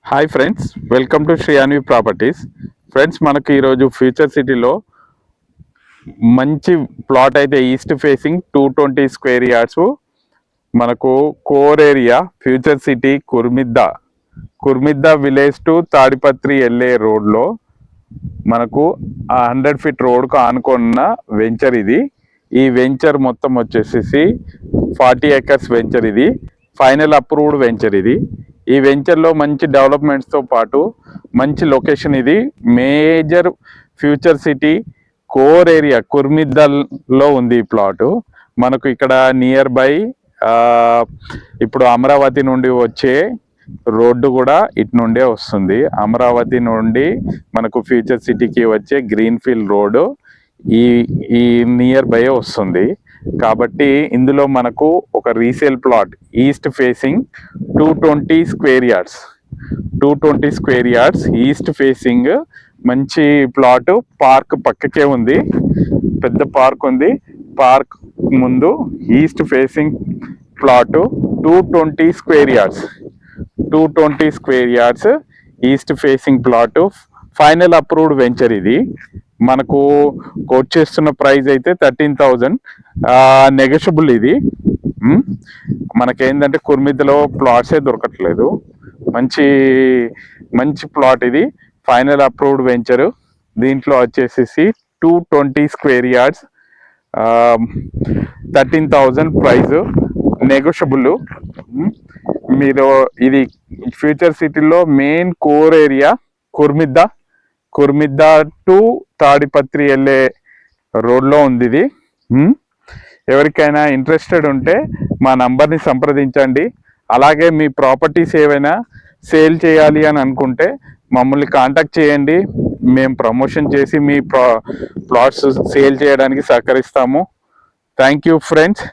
Hi friends, welcome to Shreyanvi properties. Friends, మనకు ఈరోజు future సిటీలో మంచి ప్లాట్ అయితే ఈస్ట్ ఫేసింగ్ 220 స్క్వేర్ యార్డ్స్ మనకు core area future city Kurmidda village to Tadipatri వెళ్ళే రోడ్లో మనకు 100 ఫీట్ రోడ్కు ఆనుకున్న వెంచర్ ఇది. ఈ వెంచర్ మొత్తం వచ్చేసి 40 ఏకర్స్ వెంచర్. ఇది ఫైనల్ అప్రూవ్డ్ వెంచర్. ఈ వెంచర్లో మంచి డెవలప్మెంట్స్తో పాటు మంచి లొకేషన్. ఇది major future city core area కుర్మిద్దల్లో ఉంది ఈ ప్లాటు. మనకు ఇక్కడ నియర్ బై ఇప్పుడు అమరావతి నుండి వచ్చే రోడ్డు కూడా ఇటు నుండే వస్తుంది. అమరావతి నుండి మనకు ఫ్యూచర్ సిటీకి వచ్చే గ్రీన్ఫీల్డ్ రోడ్డు ఈ నియర్ బై వస్తుంది. కాబట్టి ఇందులో మనకు ఒక resale plot east facing 220 square yards east facing మంచి ప్లాట్. పార్క్ పక్కకే ఉంది, పెద్ద పార్క్ ఉంది. పార్క్ ముందు east facing plot 220 square yards east facing plot. Final approved venture. ఇది మనకు కోట్ చేస్తున్న ప్రైస్ అయితే 13,000 నెగోషియబుల్. ఇది మనకేంటంటే కుర్మిద్దలో ప్లాట్సే దొరకట్లేదు. మంచి ప్లాట్ ఇది. Final approved venture. దీంట్లో వచ్చేసి 220 స్క్వేర్ యార్డ్స్ 13,000 ప్రైస్ నెగోషియబుల్. మీరు ఇది ఫ్యూచర్ సిటీలో main core area Kurmidda to Tadipatri వెళ్ళే రోడ్లో ఉంది ఇది. ఎవరికైనా ఇంట్రెస్టెడ్ ఉంటే మా నంబర్ని సంప్రదించండి. అలాగే మీ ప్రాపర్టీస్ ఏవైనా సేల్ చేయాలి అని అనుకుంటే మమ్మల్ని కాంటాక్ట్ చేయండి. మేము ప్రమోషన్ చేసి మీ ప్లాట్స్ సేల్ చేయడానికి సహకరిస్తాము. Thank you friends.